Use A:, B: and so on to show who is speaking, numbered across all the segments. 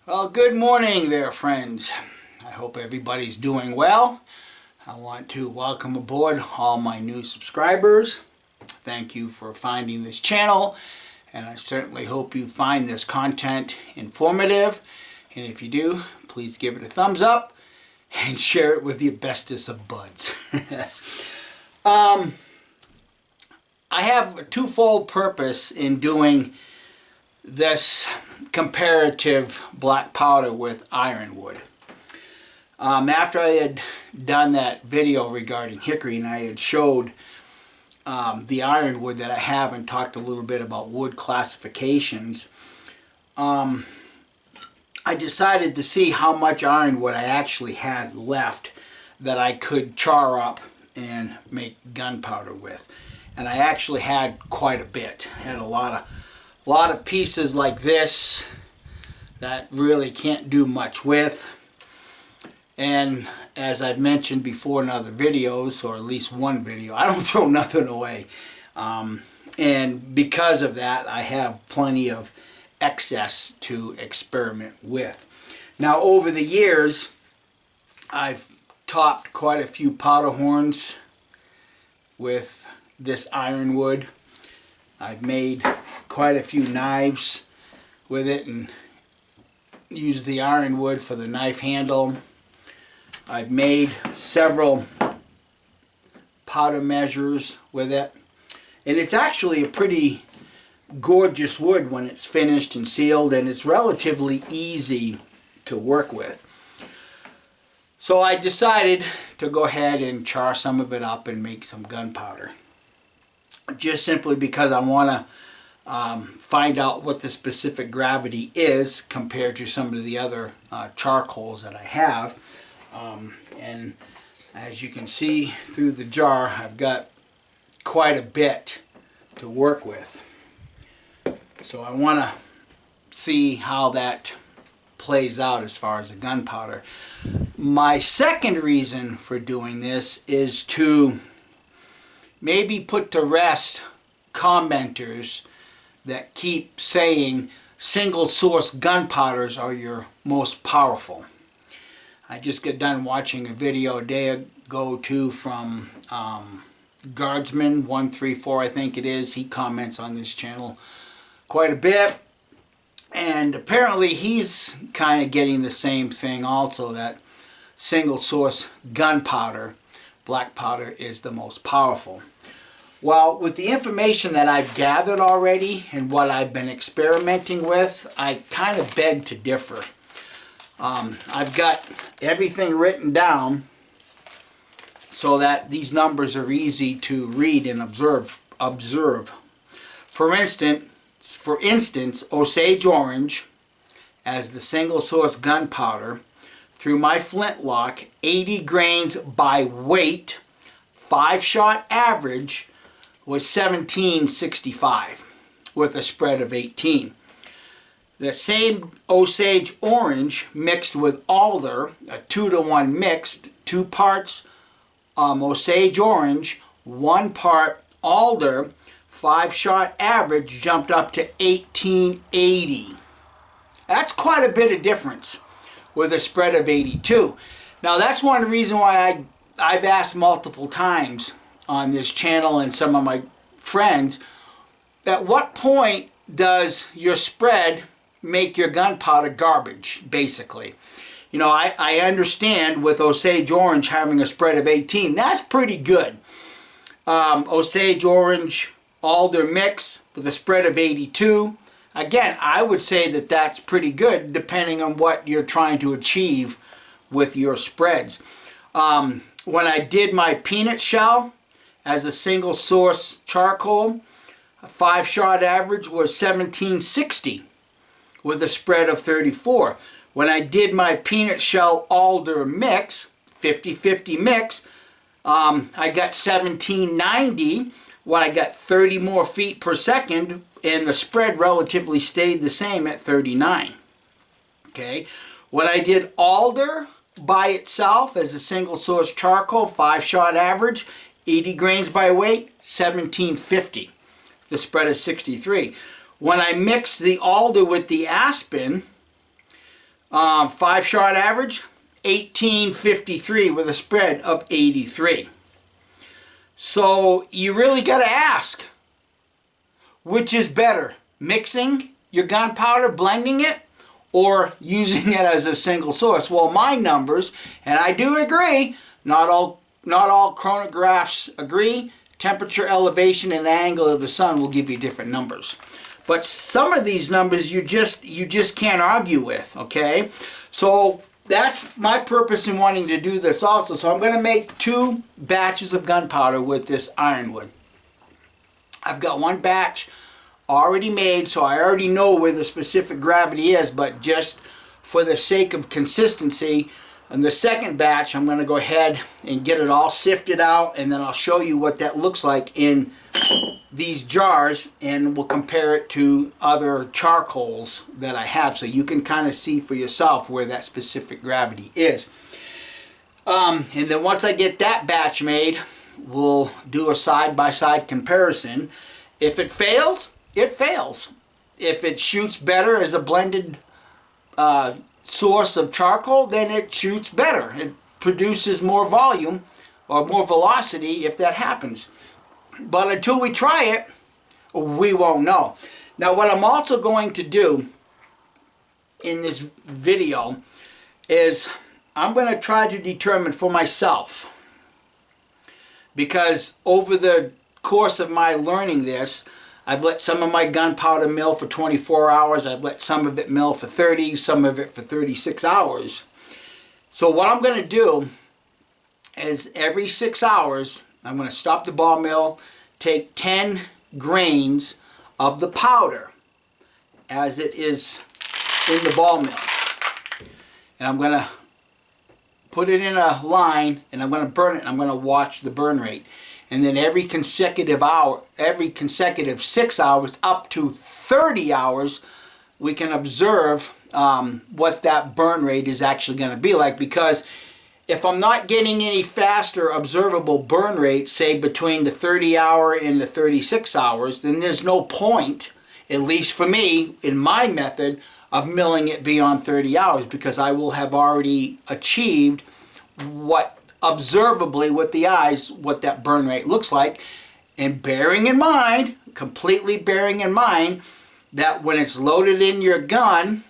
A: Well, good morning there, friends. I hope everybody's doing well. I want to welcome aboard all my new subscribers. Thank you for finding this channel, and I certainly hope you find this content informative. And if you do, please give it a thumbs up and share it with your bestest of buds. I have a twofold purpose in doing this comparative black powder with Ironwood. After I had done that video regarding hickory and I had showed the Ironwood that I have and talked a little bit about wood classifications, I decided to see how much Ironwood I actually had left that I could char up and make gunpowder with. And I actually had quite a bit. I had a lot of pieces like this that really can't do much with. And as I've mentioned before in other videos, or at least one video, I don't throw nothing away. And because of that, I have plenty of excess to experiment with. Now, over the years, I've topped quite a few powder horns with this Ironwood. I've made quite a few knives with it and used the Ironwood for the knife handle. I've made several powder measures with it, and it's actually a pretty gorgeous wood when it's finished and sealed, and it's relatively easy to work with. So I decided to go ahead and char some of it up and make some gunpowder, just simply because I want to find out what the specific gravity is compared to some of the other charcoals that I have. And as you can see through the jar, I've got quite a bit to work with. So I want to see how that plays out as far as the gunpowder. My second reason for doing this is to maybe put to rest commenters that keep saying single source gunpowders are your most powerful. I just got done watching a video a day ago too from Guardsman 134, I think it is. He comments on this channel quite a bit, and apparently he's kind of getting the same thing also, that single source gunpowder, black powder, is the most powerful. Well, with the information that I've gathered already and what I've been experimenting with, I kind of beg to differ. I've got everything written down so that these numbers are easy to read and observe. For instance, Osage Orange as the single source gunpowder through my flintlock, 80 grains by weight, 5-shot average, was 1765 with a spread of 18. The same Osage Orange mixed with alder, a 2-to-1 mixed, 2 parts Osage Orange, 1 part alder, 5-shot average jumped up to 1880. That's quite a bit of difference with a spread of 82. Now that's one reason why I've asked multiple times on this channel and some of my friends, at what point does your spread make your gunpowder garbage, basically? You know, I understand with Osage Orange having a spread of 18, that's pretty good. Osage Orange alder mix with a spread of 82, again, I would say that that's pretty good depending on what you're trying to achieve with your spreads. When I did my peanut shell as a single source charcoal, a 5-shot average was 1760 with a spread of 34. When I did my peanut shell alder mix, 50-50 mix, I got 1790. Well, I got 30 more feet per second, and the spread relatively stayed the same at 39. Okay. When I did alder by itself as a single source charcoal, 5-shot average, 80 grains by weight, 1750. The spread is 63. When I mixed the alder with the aspen, 5-shot average, 1853 with a spread of 83. So you really got to ask, which is better, mixing your gunpowder, blending it, or using it as a single source? Well, my numbers, and I do agree, not all chronographs agree. Temperature, elevation, and angle of the sun will give you different numbers. But some of these numbers you just can't argue with, okay? So that's my purpose in wanting to do this also. So I'm going to make 2 batches of gunpowder with this Ironwood. I've got 1 batch already made, so I already know where the specific gravity is, but just for the sake of consistency, in the second batch I'm going to go ahead and get it all sifted out, and then I'll show you what that looks like in these jars, and we'll compare it to other charcoals that I have so you can kind of see for yourself where that specific gravity is. And then once I get that batch made, we'll do a side-by-side comparison. If it fails, it fails. If it shoots better as a blended source of charcoal, then it shoots better. It produces more volume or more velocity if that happens. But until we try it, we won't know. Now what I'm also going to do in this video is I'm going to try to determine for myself, because over the course of my learning this, I've let some of my gunpowder mill for 24 hours. I've let some of it mill for 30, some of it for 36 hours. So what I'm going to do is every 6 hours, I'm going to stop the ball mill, take 10 grains of the powder as it is in the ball mill. And I'm going to put it in a line, and I'm going to burn it, and I'm going to watch the burn rate. And then every consecutive 6 hours up to 30 hours, we can observe what that burn rate is actually going to be like. Because if I'm not getting any faster observable burn rate, say between the 30-hour and the 36 hours, then there's no point, at least for me, in my method, of milling it beyond 30 hours, because I will have already achieved what observably with the eyes what that burn rate looks like. And bearing in mind, completely bearing in mind, that when it's loaded in your gun,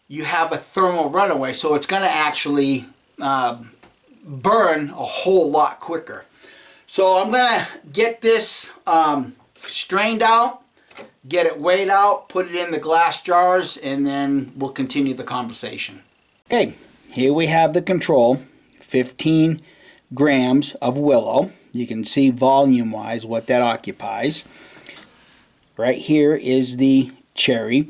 A: you have a thermal runaway, so it's going to actually burn a whole lot quicker. So I'm going to get this strained out, get it weighed out, put it in the glass jars, and then we'll continue the conversation. Okay, here we have the control. 15 grams of willow. You can see volume wise what that occupies. Right here is the cherry.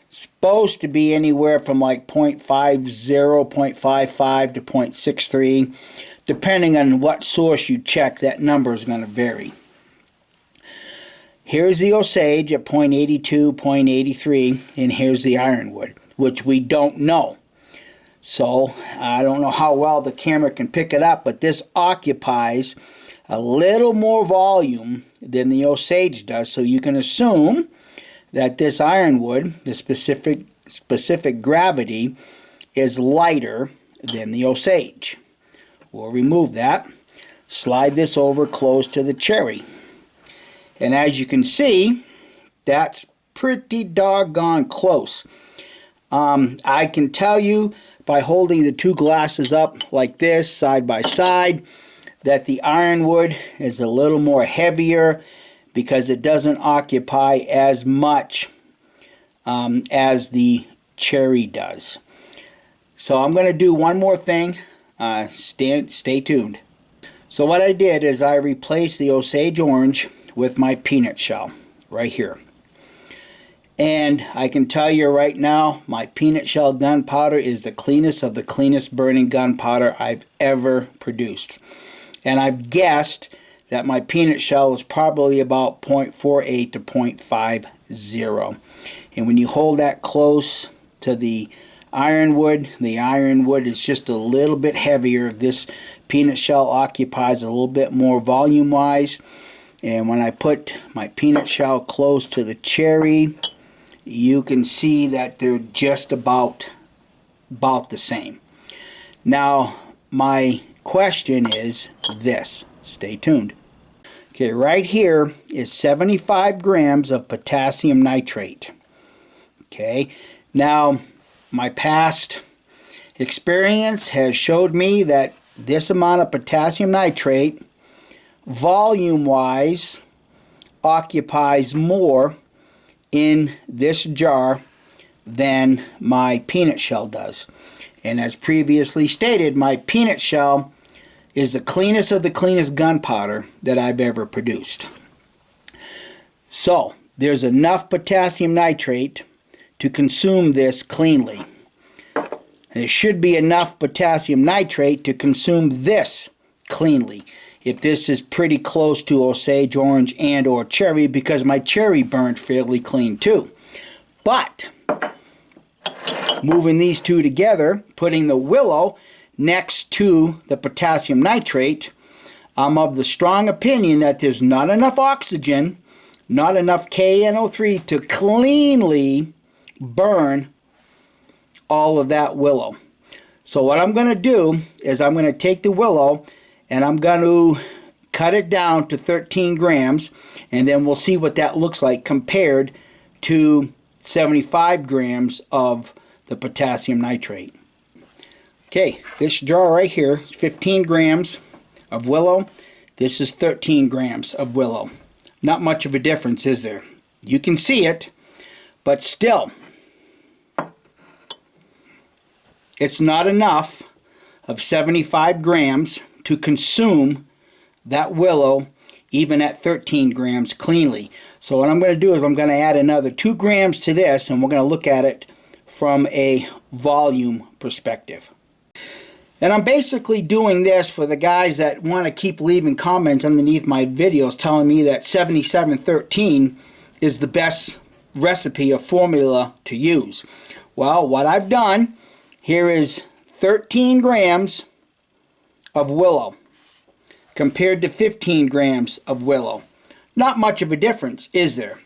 A: Supposed to be anywhere from like 0.50, 0.55 to 0.63. Depending on what source you check, that number is going to vary. Here's the Osage at 0.82, 0.83, and here's the Ironwood, which we don't know. So I don't know how well the camera can pick it up, but this occupies a little more volume than the Osage does. So you can assume that this Ironwood, the specific gravity, is lighter than the Osage. We'll remove that, slide this over close to the cherry. And as you can see, that's pretty doggone close. I can tell you by holding the 2 glasses up like this, side by side, that the Ironwood is a little more heavier because it doesn't occupy as much as the cherry does. So I'm going to do one more thing. Stay tuned. So what I did is I replaced the Osage orange with my peanut shell right here. And I can tell you right now, my peanut shell gunpowder is the cleanest of the cleanest burning gunpowder I've ever produced. And I've guessed that my peanut shell is probably about 0.48 to 0.50. And when you hold that close to the Ironwood is just a little bit heavier. This peanut shell occupies a little bit more volume-wise. And when I put my peanut shell close to the cherry, you can see that they're just about about the same. Now, my question is this. Stay tuned. Okay, right here is 75 grams of potassium nitrate. Okay, now my past experience has showed me that this amount of potassium nitrate, volume-wise, occupies more in this jar than my peanut shell does. And as previously stated, my peanut shell is the cleanest of the cleanest gunpowder that I've ever produced. So, there's enough potassium nitrate to consume this cleanly. And there should be enough potassium nitrate to consume this cleanly. If this is pretty close to Osage, orange, and or cherry, because my cherry burned fairly clean too. But, moving these two together, putting the willow next to the potassium nitrate, I'm of the strong opinion that there's not enough oxygen, not enough KNO3 to cleanly burn all of that willow. So what I'm going to do is I'm going to take the willow and I'm going to cut it down to 13 grams, and then we'll see what that looks like compared to 75 grams of the potassium nitrate. Okay, this jar right here is 15 grams of willow. This is 13 grams of willow. Not much of a difference, is there? You can see it, but still, it's not enough of 75 grams to consume that willow even at 13 grams cleanly. So what I'm going to do is I'm going to add another 2 grams to this, and we're going to look at it from a volume perspective. And I'm basically doing this for the guys that want to keep leaving comments underneath my videos telling me that 7713 is the best recipe or formula to use. Well, what I've done here is 13 grams of willow compared to 15 grams of willow. Not much of a difference, is there?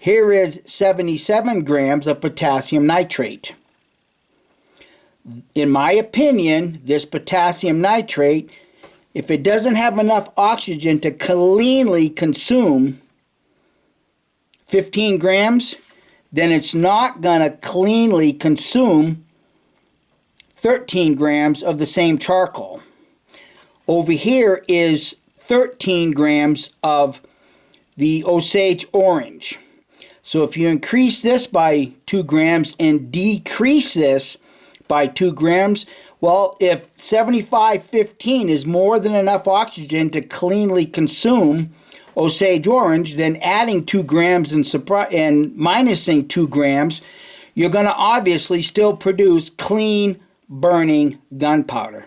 A: Here is 77 grams of potassium nitrate. In my opinion, this potassium nitrate, if it doesn't have enough oxygen to cleanly consume 15 grams, then it's not going to cleanly consume 13 grams of the same charcoal. Over here is 13 grams of the Osage orange. So if you increase this by 2 grams and decrease this by 2 grams, well, if 7515 is more than enough oxygen to cleanly consume Osage orange, then adding 2 grams and minusing 2 grams, you're going to obviously still produce clean burning gunpowder.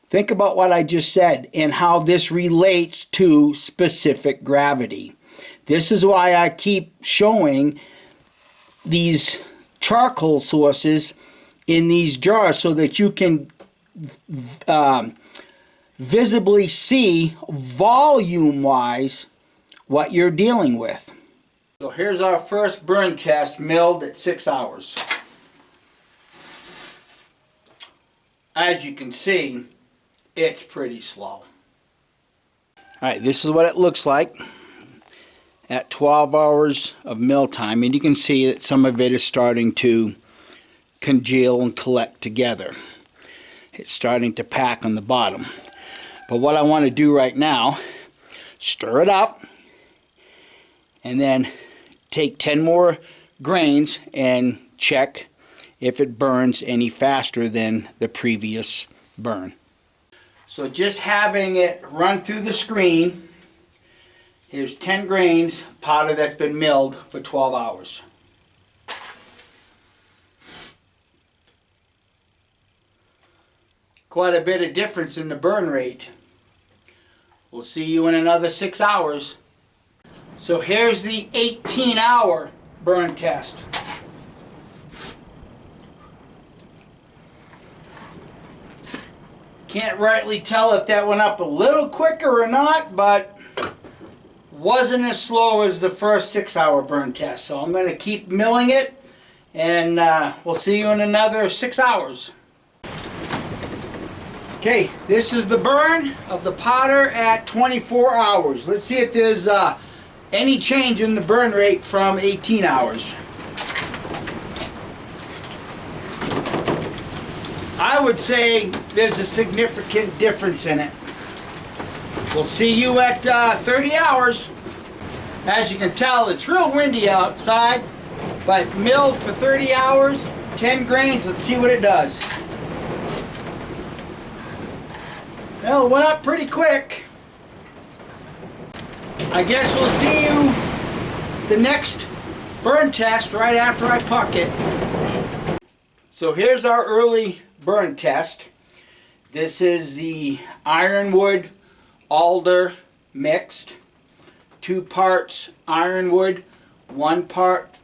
A: Think about what I just said and how this relates to specific gravity. This is why I keep showing these charcoal sources in these jars so that you can visibly see volume-wise what you're dealing with. So here's our first burn test, milled at 6 hours. As you can see, it's pretty slow. Alright, this is what it looks like at 12 hours of mill time, and you can see that some of it is starting to congeal and collect together. It's starting to pack on the bottom. But what I want to do right now, stir it up and then take 10 more grains and check if it burns any faster than the previous burn. So just having it run through the screen, here's 10 grains powder that's been milled for 12 hours. Quite a bit of difference in the burn rate. We'll see you in another 6 hours. So here's the 18-hour burn test. Can't rightly tell if that went up a little quicker or not, but wasn't as slow as the first 6-hour burn test. So I'm going to keep milling it and we'll see you in another 6 hours. Okay, this is the burn of the powder at 24 hours. Let's see if there's any change in the burn rate from 18 hours. I would say there's a significant difference in it. We'll see you at 30 hours. As you can tell, it's real windy outside, but milled for 30 hours, 10 grains. Let's see what it does. Well, it went up pretty quick. I guess we'll see you the next burn test right after I puck it. So here's our early burn test. This is the Ironwood alder mixed. 2 parts Ironwood, 1 part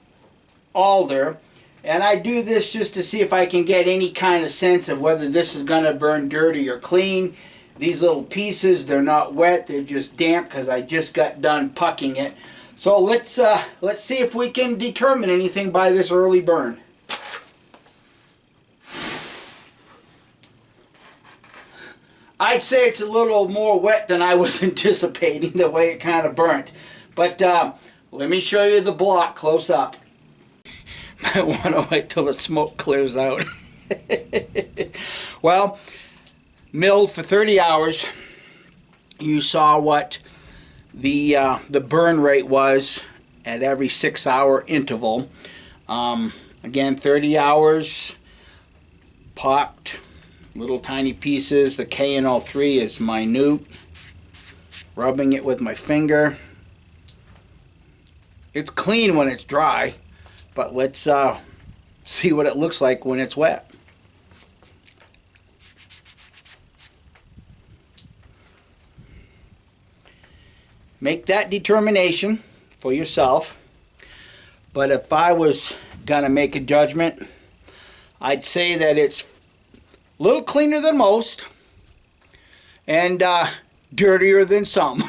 A: alder. And I do this just to see if I can get any kind of sense of whether this is going to burn dirty or clean. These little pieces, they're not wet, they're just damp because I just got done pucking it. So let's see if we can determine anything by this early burn. I'd say it's a little more wet than I was anticipating, the way it kind of burnt. But let me show you the block close up. I want to wait till the smoke clears out. Well, milled for 30 hours. You saw what the burn rate was at every 6-hour interval. Again, 30 hours, popped. Little tiny pieces. The KNO3 is minute. Rubbing it with my finger. It's clean when it's dry, but let's see what it looks like when it's wet. Make that determination for yourself. But if I was gonna make a judgment, I'd say that it's a little cleaner than most, and dirtier than some.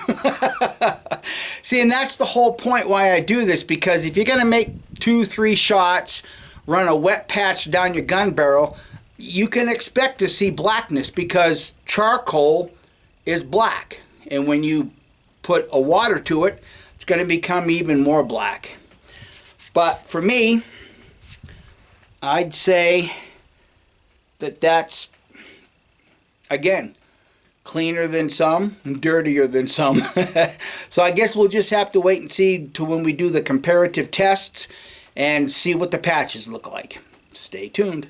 A: See, and that's the whole point why I do this, because if you're going to make 2-3 shots, run a wet patch down your gun barrel, you can expect to see blackness because charcoal is black. And when you put a water to it, it's going to become even more black. But for me, I'd say that's, again, cleaner than some and dirtier than some. So I guess we'll just have to wait and see to when we do the comparative tests and see what the patches look like. Stay tuned.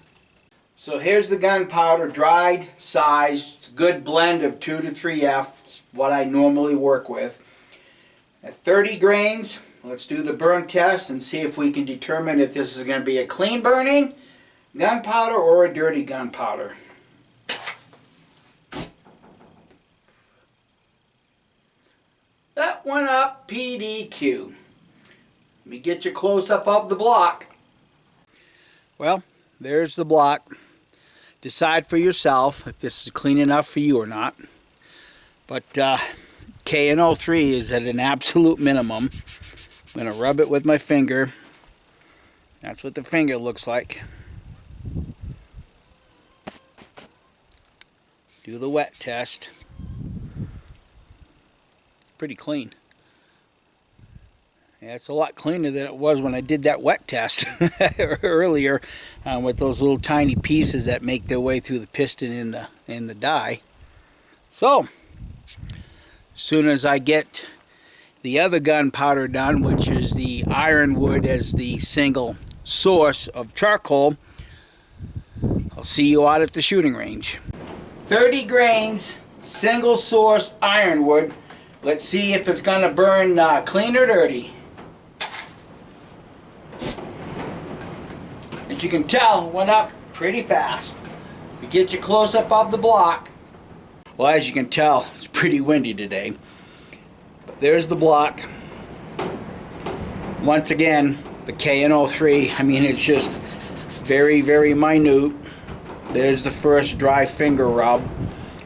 A: So here's the gunpowder, dried, sized. It's a good blend of 2 to 3F. It's what I normally work with. At 30 grains, let's do the burn test and see if we can determine if this is going to be a clean burning gunpowder or a dirty gunpowder. That went up PDQ. Let me get you close up of the block. Well, there's the block. Decide for yourself if this is clean enough for you or not. But KNO3 is at an absolute minimum. I'm going to rub it with my finger. That's what the finger looks like. Do the wet test. Pretty clean. Yeah, it's a lot cleaner than it was when I did that wet test earlier with those little tiny pieces that make their way through the piston in the die. So, as soon as I get the other gunpowder done, which is the Ironwood as the single source of charcoal, I'll see you out at the shooting range. 30 grains, single source Ironwood. Let's see if it's going to burn clean or dirty. As you can tell, it went up pretty fast. We get you close up of the block. Well, as you can tell, it's pretty windy today. But there's the block. Once again, the KNO3, I mean, it's just very, very minute. There's the first dry finger rub.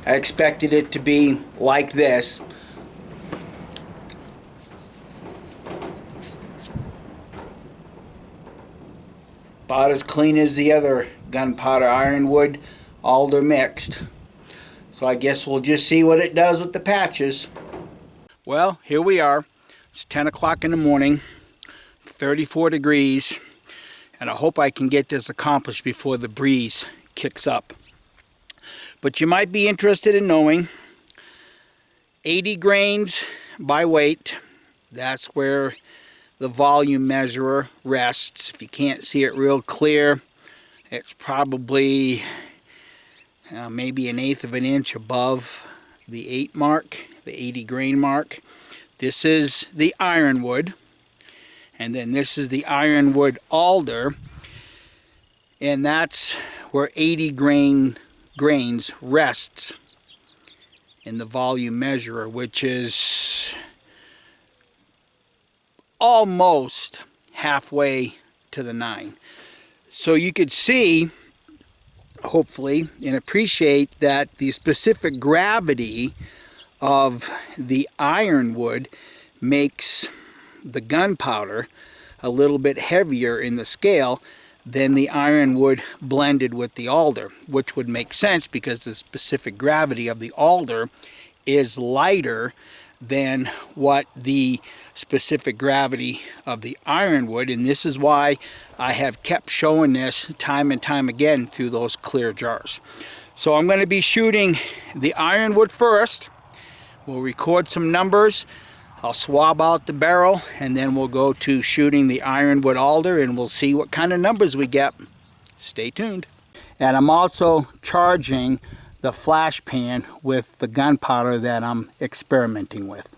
A: I expected it to be like this. about as clean as the other gunpowder Ironwood alder mixed. So I guess we'll just see what it does with the patches. Well, here we are. It's 10 o'clock in the morning, 34 degrees, and I hope I can get this accomplished before the breeze kicks up. But you might be interested in knowing 80 grains by weight. That's where the volume measurer rests. If you can't see it real clear, it's probably maybe 1/8 of an inch above the 8 mark, the 80 grain mark. This is the Ironwood, and then this is the Ironwood alder, and that's where 80 grains rests in the volume measurer, which is almost halfway to the 9. So you could see, hopefully, and appreciate that the specific gravity of the Ironwood makes the gunpowder a little bit heavier in the scale than the Ironwood blended with the alder, which would make sense because the specific gravity of the alder is lighter than what the specific gravity of the Ironwood, and this is why I have kept showing this time and time again through those clear jars. So I'm going to be shooting the Ironwood first. We'll record some numbers. I'll swab out the barrel, and then we'll go to shooting the Ironwood alder, and we'll see what kind of numbers we get. Stay tuned. And I'm also charging the flash pan with the gunpowder that I'm experimenting with.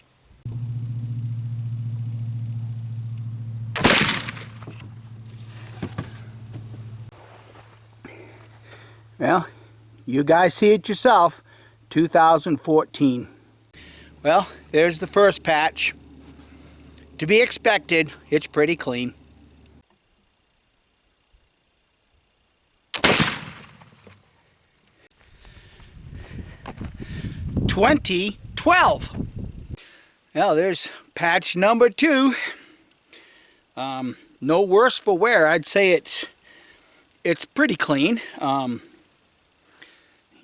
A: Well, you guys see it yourself, 2014. Well, there's the first patch. To be expected, it's pretty clean. 2012. Well, there's patch number 2. No worse for wear. I'd say it's pretty clean.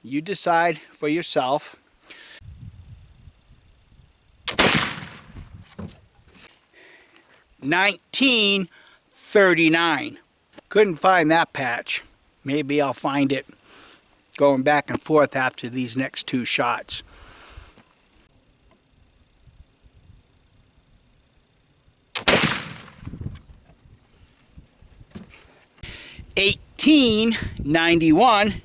A: You decide for yourself. 1939. Couldn't find that patch. Maybe I'll find it going back and forth after these next 2 shots. $18.91,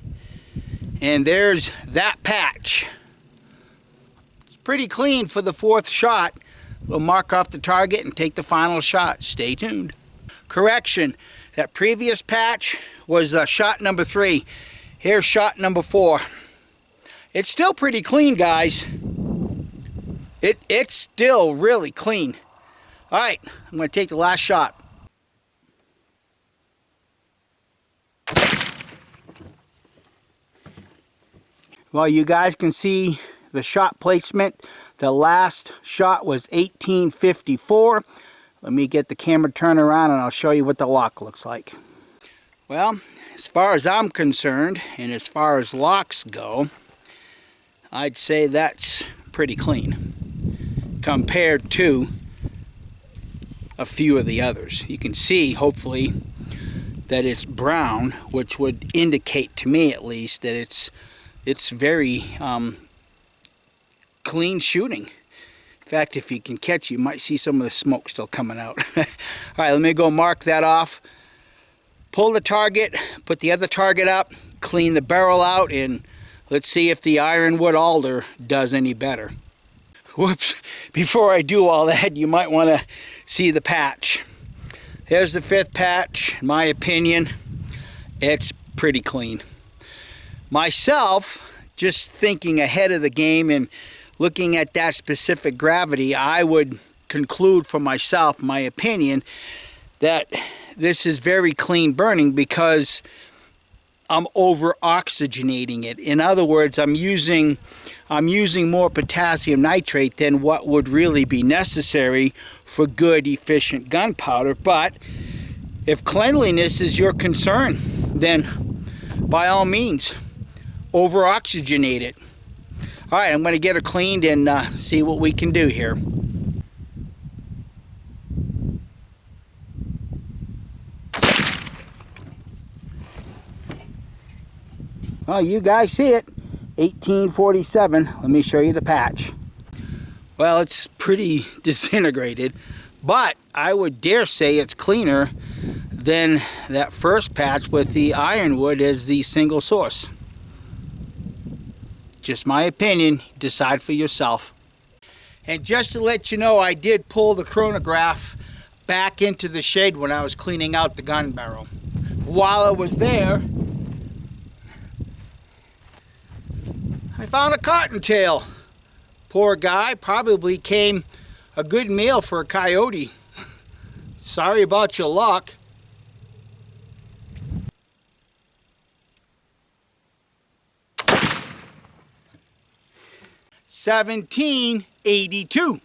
A: and there's that patch. It's pretty clean for the 4th shot. We'll mark off the target and take the final shot. Stay tuned. Correction, that previous patch was shot number 3. Here's shot number 4. It's still pretty clean, guys. It's still really clean. All right, I'm going to take the last shot. Well, you guys can see the shot placement. The last shot was 1854. Let me get the camera turned around and I'll show you what the lock looks like. Well, as far as I'm concerned, and as far as locks go, I'd say that's pretty clean compared to a few of the others. You can see, hopefully, that it's brown, which would indicate to me at least that it's very clean shooting. In fact, if you can catch, you might see some of the smoke still coming out. All right, let me go mark that off. Pull the target, put the other target up, clean the barrel out, and let's see if the Ironwood alder does any better. Whoops, before I do all that, you might want to see the patch. There's the 5th patch. In my opinion, it's pretty clean. Myself, just thinking ahead of the game and looking at that specific gravity, I would conclude for myself, my opinion, that this is very clean burning because I'm over oxygenating it. In other words, I'm using more potassium nitrate than what would really be necessary for good, efficient gunpowder. But if cleanliness is your concern, then by all means, over-oxygenate it. All right, I'm going to get her cleaned and see what we can do here. Well, you guys see it, 1847. Let me show you the patch. Well, it's pretty disintegrated, but I would dare say it's cleaner than that first patch with the Ironwood as the single source. Just my opinion, decide for yourself. And just to let you know, I did pull the chronograph back into the shed when I was cleaning out the gun barrel. While I was there, I found a cottontail. Poor guy, probably came a good meal for a coyote. Sorry about your luck. $17.82.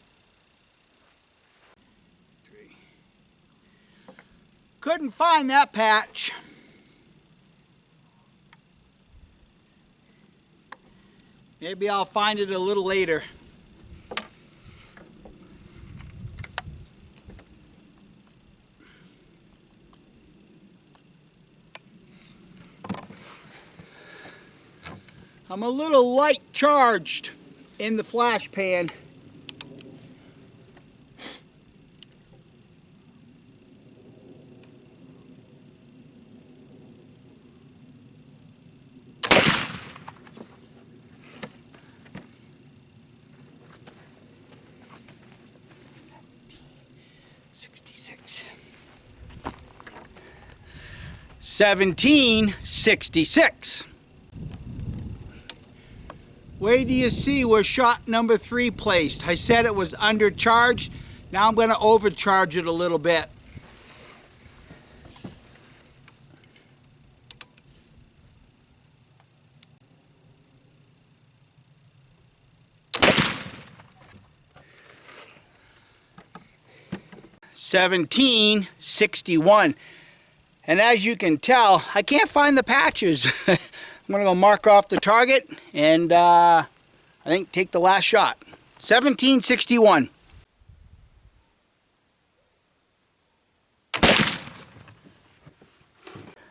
A: Couldn't find that patch. Maybe I'll find it a little later. I'm a little light charged in the flash pan. $17.66. Where do you see where shot number 3 placed? I said it was undercharged. Now I'm going to overcharge it a little bit. $17.61. And as you can tell, I can't find the patches. I'm going to go mark off the target and I think take the last shot. $17.61.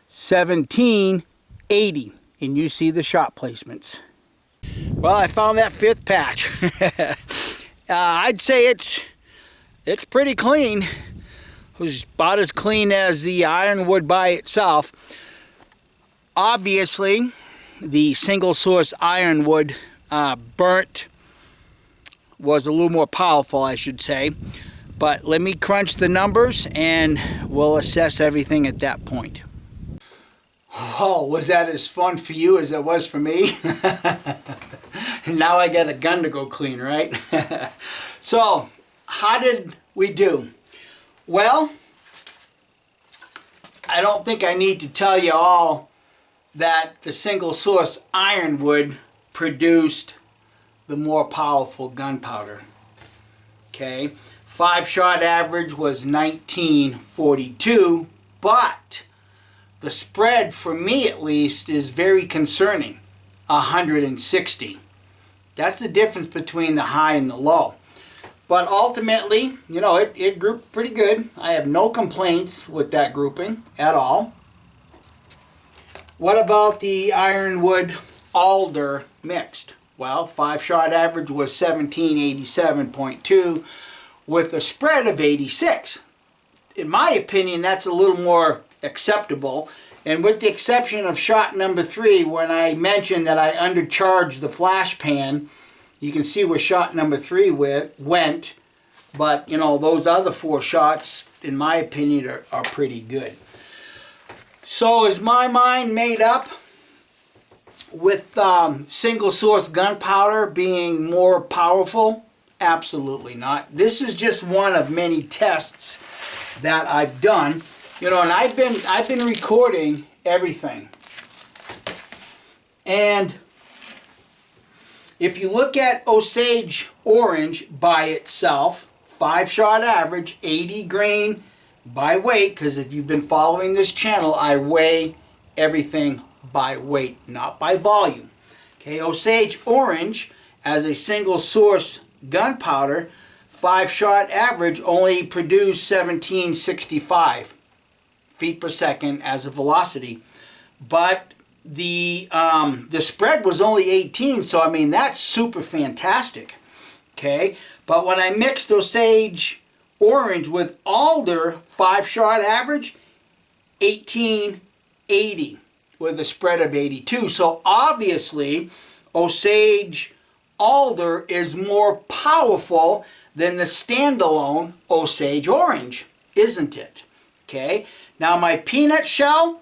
A: $17.80. And you see the shot placements. Well, I found that 5th patch. I'd say it's pretty clean. It was about as clean as the Ironwood by itself. Obviously, the single source Ironwood burnt was a little more powerful, I should say. But let me crunch the numbers and we'll assess everything at that point. Oh, was that as fun for you as it was for me? Now I got a gun to go clean, right? So, how did we do? Well, I don't think I need to tell you all that the single source Ironwood produced the more powerful gunpowder. Okay, 5-shot average was 1942, but the spread, for me at least, is very concerning. 160. That's the difference between the high and the low. But ultimately, you know, it grouped pretty good. I have no complaints with that grouping at all. What about the Ironwood Alder mixed? Well, 5-shot average was 1787.2 with a spread of 86. In my opinion, that's a little more acceptable. And with the exception of shot number 3, when I mentioned that I undercharged the flash pan, you can see where shot number 3 went. But, you know, those other 4 shots, in my opinion, are pretty good. So is my mind made up with single source gunpowder being more powerful? Absolutely not. This is just one of many tests that I've done. You know, and I've been recording everything. And if you look at Osage Orange by itself, 5-shot average, 80 grain by weight, because if you've been following this channel, I weigh everything by weight, not by volume. Okay, Osage Orange as a single source gunpowder, 5-shot average only produced 1765 feet per second as a velocity, but the spread was only 18, so I mean that's super fantastic. Okay, but when I mixed Osage Orange with Alder, 5-shot average 1880 with a spread of 82. So obviously Osage Alder is more powerful than the standalone Osage Orange, isn't it? Okay, now my peanut shell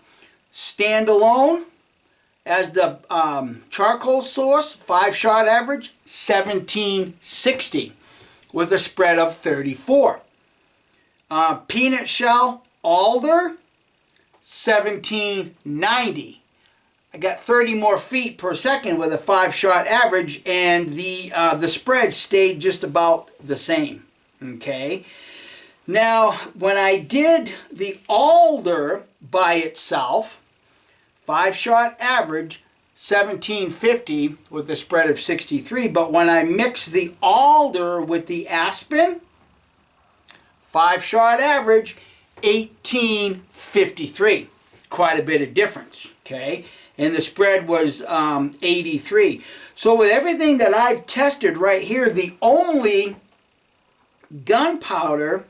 A: standalone as the charcoal source, 5-shot average 1760 with a spread of 34. Peanut shell Alder 1790. I got 30 more feet per second with a 5-shot average, and the spread stayed just about the same. Okay. Now, when I did the Alder by itself, 5-shot average 1750 with a spread of 63, but when I mixed the Alder with the Aspen, 5-shot average 1853. Quite a bit of difference, okay? And the spread was 83. So with everything that I've tested right here, the only gunpowder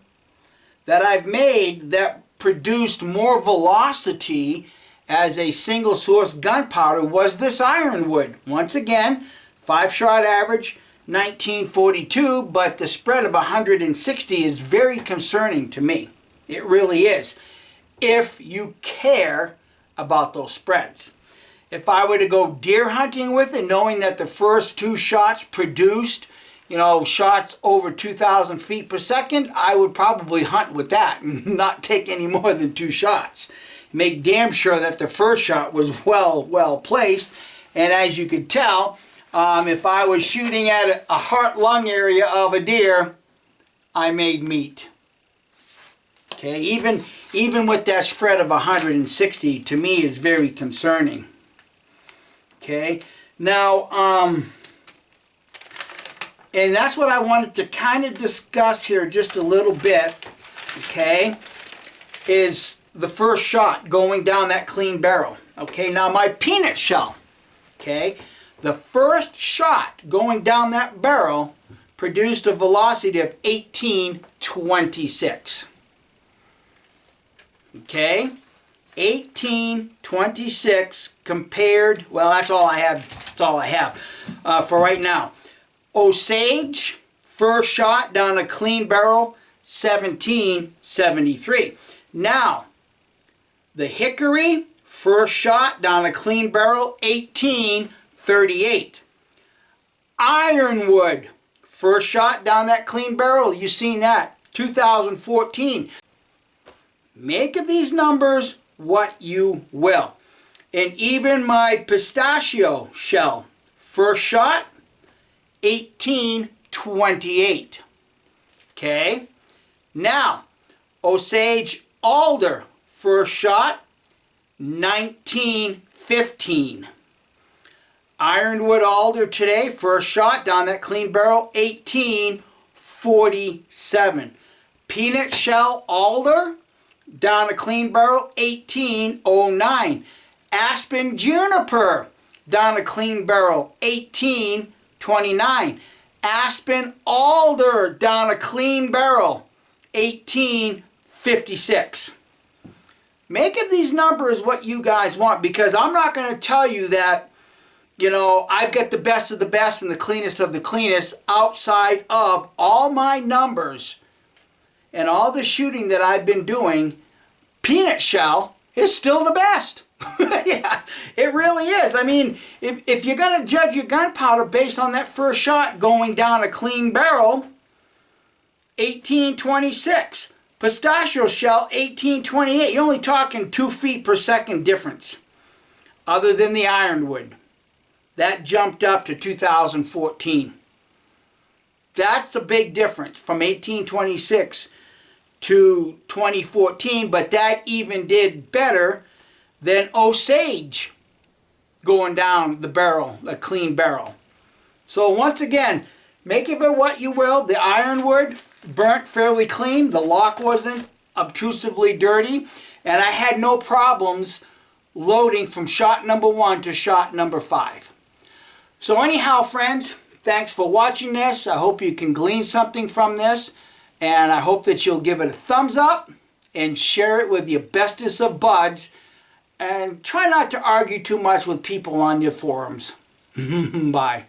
A: that I've made that produced more velocity as a single source gunpowder was this Ironwood. Once again, 5-shot average 1942, but the spread of 160 is very concerning to me. It really is, if you care about those spreads. If I were to go deer hunting with it, knowing that the first 2 shots produced, shots over 2,000 feet per second, I would probably hunt with that and not take any more than 2 shots. Make damn sure that the first shot was well placed. And as you could tell, if I was shooting at a heart-lung area of a deer, I made meat. Okay, even with that spread of 160, to me is very concerning. Okay, now, and that's what I wanted to kind of discuss here just a little bit, okay, is the first shot going down that clean barrel. Okay, now my peanut shell, okay, the first shot going down that barrel produced a velocity of 1826. Okay, 1826 compared, well, that's all I have for right now. Osage, first shot down a clean barrel, 1773. Now, the Hickory, first shot down a clean barrel, 1838. Ironwood, first shot down that clean barrel, you seen that, 2014. Make of these numbers what you will. And even my pistachio shell, first shot, 1828. Okay? Now, Osage Alder, first shot, 1915. Ironwood Alder today, first shot down that clean barrel, 1847. Peanut shell Alder, down a clean barrel, 1809. Aspen Juniper, down a clean barrel, 1829. Aspen Alder, down a clean barrel, 1856. Make of these numbers what you guys want, because I'm not going to tell you that, I've got the best of the best and the cleanest of the cleanest outside of all my numbers and all the shooting that I've been doing. Peanut shell is still the best. Yeah, it really is. I mean, if you're going to judge your gunpowder based on that first shot going down a clean barrel, 1826. Pistachio shell, 1828. You're only talking 2 feet per second difference. Other than the Ironwood. That jumped up to 2014. That's a big difference from 1826 to 2014, but that even did better than Osage going down the barrel, a clean barrel. So once again, make of it what you will. The Ironwood burnt fairly clean. The lock wasn't obtrusively dirty. And I had no problems loading from shot number 1 to shot number 5. So anyhow, friends, thanks for watching this. I hope you can glean something from this. And I hope that you'll give it a thumbs up and share it with your bestest of buds. And try not to argue too much with people on your forums. Bye.